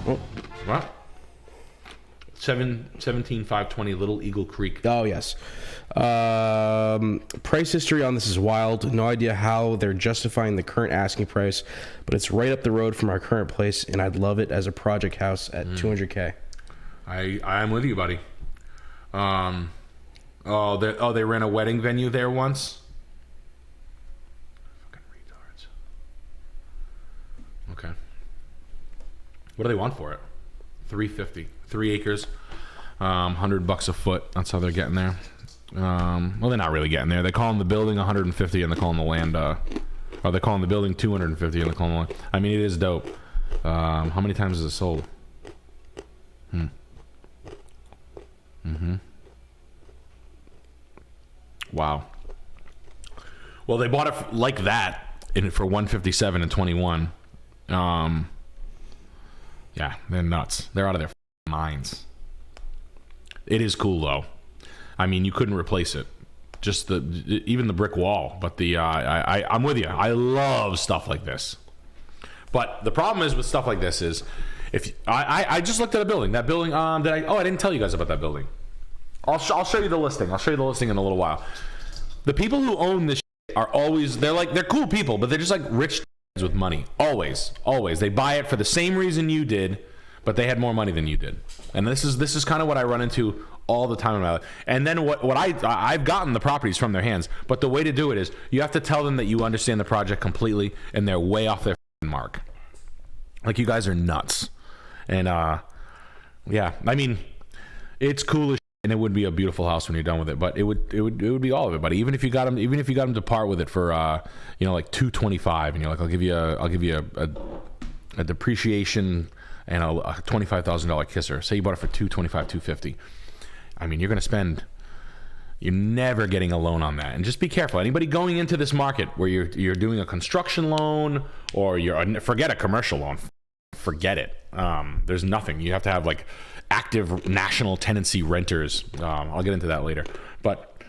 Oh. What? 17,520 Little Eagle Creek. Oh, yes. Price history on this is wild. No idea how they're justifying the current asking price, but it's right up the road from our current place, and I'd love it as a project house at $200K. I'm with you, buddy. They ran a wedding venue there once. Fucking retards. Okay. What do they want for it? $350. 3 acres. $100 a foot. That's how they're getting there. Well, they're not really getting there. They call them the building 150, and they call them the land. Or they call them the building 250, and they call them the land. I mean, it is dope. How many times is it sold? Wow. Well, they bought it like that for 157 and 21. Yeah, they're nuts. They're out of their minds. It is cool though. I mean, you couldn't replace it. Just even the brick wall. But I'm with you. I love stuff like this. But the problem is with stuff like this is, if I just looked at a building. That building. I didn't tell you guys about that building. I'll show you the listing. I'll show you the listing in a little while. The people who own this are always, they're cool people, but they're just like rich with money. Always. They buy it for the same reason you did, but they had more money than you did. And this is kind of what I run into all the time in my life. And then what I've gotten the properties from their hands, but the way to do it is you have to tell them that you understand the project completely, and they're way off their mark. Like, you guys are nuts. And yeah, I mean, it's cool as and it would be a beautiful house when you're done with it, but it would be all of it, buddy. Even if you got them to part with it for like $225, and you're like, I'll give you a depreciation and a $25,000 kisser. Say you bought it for $225, $250. I mean, you're never getting a loan on that. And just be careful. Anybody going into this market where you're doing a construction loan or forget a commercial loan, forget it. There's nothing. You have to have like active national tenancy renters. I'll get into that later. But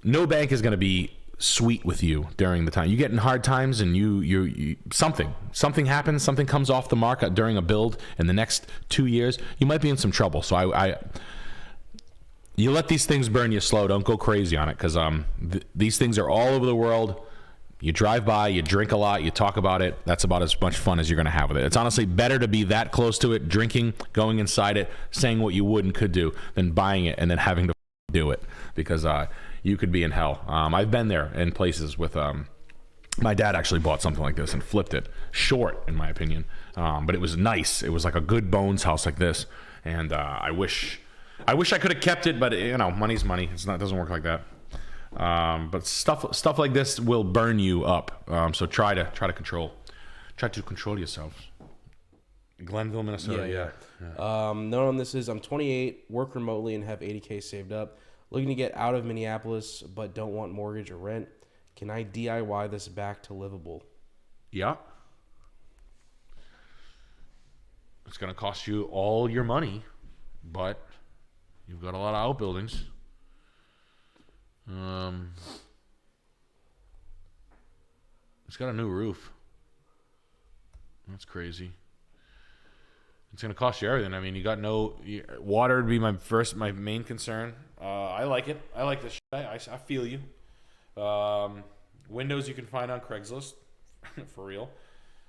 no bank is going to be sweet with you during the time. You get in hard times and you something happens, something comes off the market during a build in the next 2 years, you might be in some trouble. So you let these things burn you slow. Don't go crazy on it, because these things are all over the world. You drive by, you drink a lot, you talk about it. That's about as much fun as you're going to have with it. It's honestly better to be that close to it, drinking, going inside it, saying what you would and could do, than buying it and then having to do it, because you could be in hell. I've been there in places with my dad actually bought something like this and flipped it. Short, in my opinion, but it was nice. It was like a good bones house like this, and I wish I could have kept it, but money's money. It doesn't work like that. But stuff like this will burn you up. So try to control yourself. Glenville, Minnesota. Yeah. Note on this is, I'm 28, work remotely, and have $80K saved up. Looking to get out of Minneapolis, but don't want mortgage or rent. Can I DIY this back to livable? Yeah. It's going to cost you all your money, but you've got a lot of outbuildings. It's got a new roof. That's crazy. It's going to cost you everything. I mean, you got water would be my main concern. I like it. I like this shit. I feel you. Windows you can find on Craigslist. For real.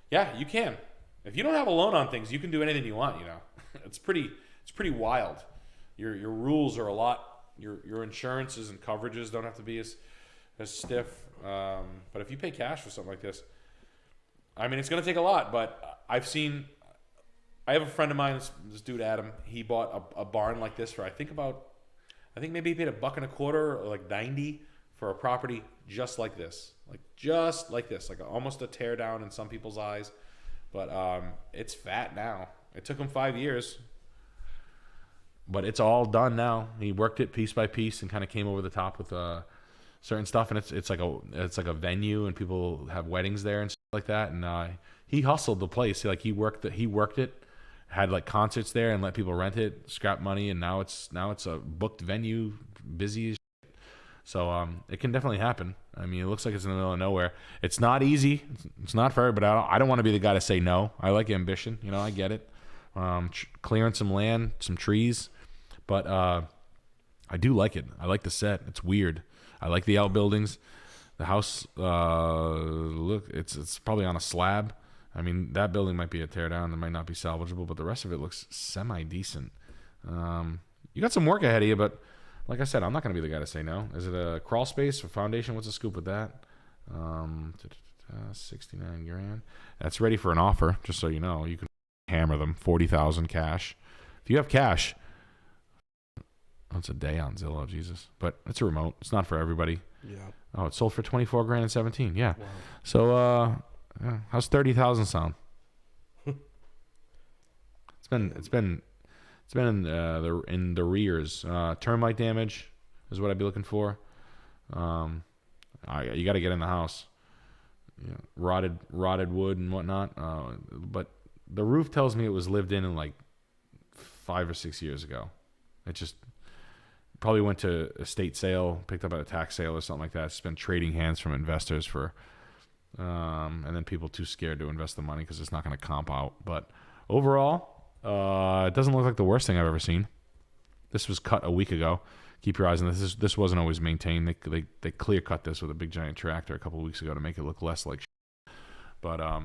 Yeah, you can. If you don't have a loan on things, you can do anything you want, It's pretty wild. Your rules are a lot. Your insurances and coverages don't have to be as stiff. But if you pay cash for something like this, I mean, it's going to take a lot. But I have a friend of mine, this dude Adam. He bought a barn like this for I think maybe he paid $1.25 or like 90 for a property just like this, like almost a tear down in some people's eyes. But it's fat now. It took him 5 years. But it's all done now. He worked it piece by piece and kind of came over the top with certain stuff, and it's like a venue, and people have weddings there and stuff like that. And he hustled the place. He worked it, had like concerts there and let people rent it, scrap money, and now it's a booked venue, busy as shit. So it can definitely happen. I mean, it looks like it's in the middle of nowhere. It's not easy. It's not for everybody. I don't want to be the guy to say no. I like ambition. I get it. clearing some land, some trees. But I do like it. I like the set. It's weird. I like the outbuildings. The house, look, it's probably on a slab. I mean, that building might be a tear down. It might not be salvageable, but the rest of it looks semi-decent. You got some work ahead of you, but like I said, I'm not going to be the guy to say no. Is it a crawl space or foundation? What's the scoop with that? 69 grand. That's ready for an offer, just so you know. You can hammer them. 40,000 cash. If you have cash, it's a day on Zillow, Jesus. But it's a remote. It's not for everybody. Yeah. Oh, it sold for 24 grand and 17. Yeah. Wow. So, how's 30,000 sound? It's been in the rears. Termite damage is what I'd be looking for. You got to get in the house. Yeah, rotted wood and whatnot. But the roof tells me it was lived in like 5 or 6 years ago. It just probably went to estate sale, picked up at a tax sale or something like that. It's been trading hands from investors for, and then people too scared to invest the money because it's not going to comp out. But overall, it doesn't look like the worst thing I've ever seen. This was cut a week ago. Keep your eyes on this. This wasn't always maintained. They clear cut this with a big giant tractor a couple of weeks ago to make it look less like shit. But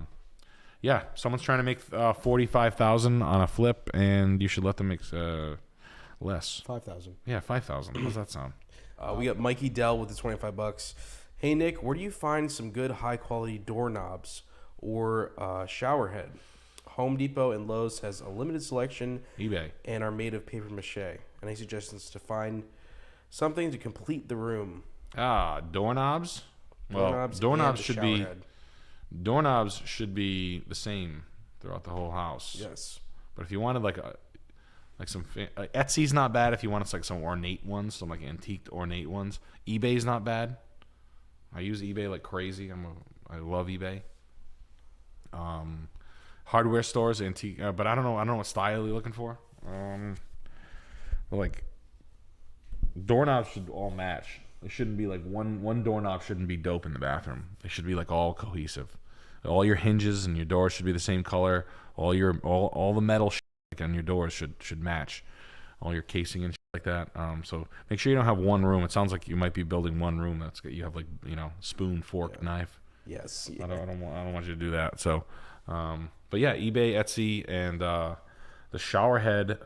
yeah, someone's trying to make 45,000 on a flip, and you should let them make less. 5,000. Yeah, 5,000. How's that sound? We got Mikey Dell with the $25. Hey Nick, where do you find some good high quality doorknobs or shower head? Home Depot and Lowe's has a limited selection. eBay. And are made of paper mache. Any suggestions to find something to complete the room? Doorknobs. Well, doorknobs should be the same throughout the whole house. Yes. But if you wanted like some Etsy's not bad if you wanted like some ornate ones, some like antiqued ornate ones. eBay's not bad. I use eBay like crazy. I love eBay. Hardware stores, antique, but I don't know what style you're looking for. Like doorknobs should all match. It shouldn't be like one doorknob shouldn't be dope in the bathroom. They should be like all cohesive. All your hinges and your doors should be the same color. All the metal shit on your doors should match. All your casing and shit like that. So make sure you don't have one room. It sounds like you might be building one room that's you have like spoon, fork, knife. Yes. Yeah. I don't want you to do that. So, but yeah, eBay, Etsy, and the shower head.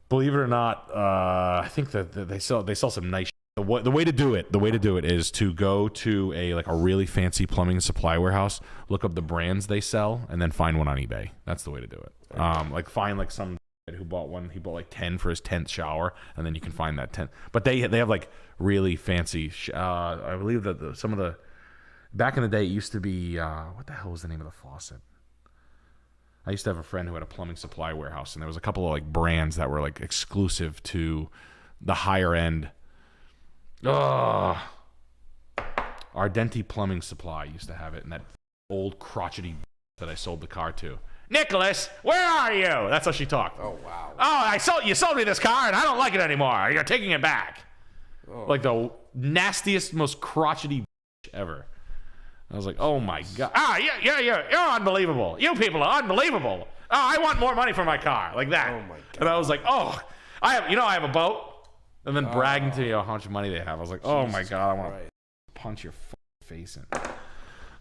Believe it or not, I think that they sell some nice. The way to do it is to go to a really fancy plumbing supply warehouse, look up the brands they sell, and then find one on eBay. That's the way to do it. Find some who bought one. He bought like 10 for his 10th shower, and then you can find that 10. But they have like really fancy. I believe that some of the back in the day it used to be what the hell was the name of the faucet? I used to have a friend who had a plumbing supply warehouse, and there was a couple of like brands that were like exclusive to the higher end. Ardenti Plumbing Supply used to have it, and that old crotchety that I sold the car to. Nicholas, where are you? That's how she talked. Oh wow. Oh, you sold me this car, and I don't like it anymore. You're taking it back. Oh. Like the nastiest, most crotchety ever. I was like, oh my god. You're unbelievable. You people are unbelievable. Oh, I want more money for my car, like that. Oh my god. And I was like, I have a boat. And then bragging to you how much money they have. I was like, oh my god, I want to punch your face in.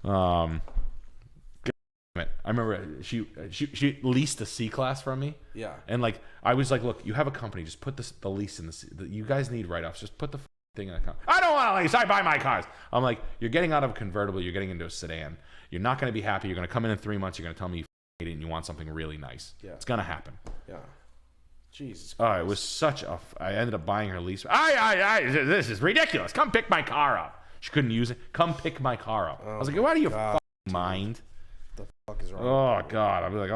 I remember she leased a C-Class from me. Yeah. And like I was like, look, you have a company, just put the lease in you guys need write-offs. Just put the thing in the account. I don't want to lease. I buy my cars. I'm like, you're getting out of a convertible. You're getting into a sedan. You're not going to be happy. You're going to come in 3 months. You're going to tell me you hate it and you want something really nice. Yeah. It's going to happen. Yeah. Jesus Christ. It was such a. I ended up buying her lease. This is ridiculous. Come pick my car up. She couldn't use it. Come pick my car up. I was like, what are you fucking mind? What the fuck is wrong? Oh god. I'll be like,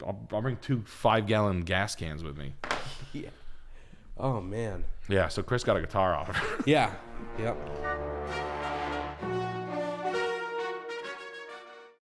I'll bring 2 5-gallon gas cans with me. Yeah. Oh man. Yeah. So Chris got a guitar off. Yeah. Yep.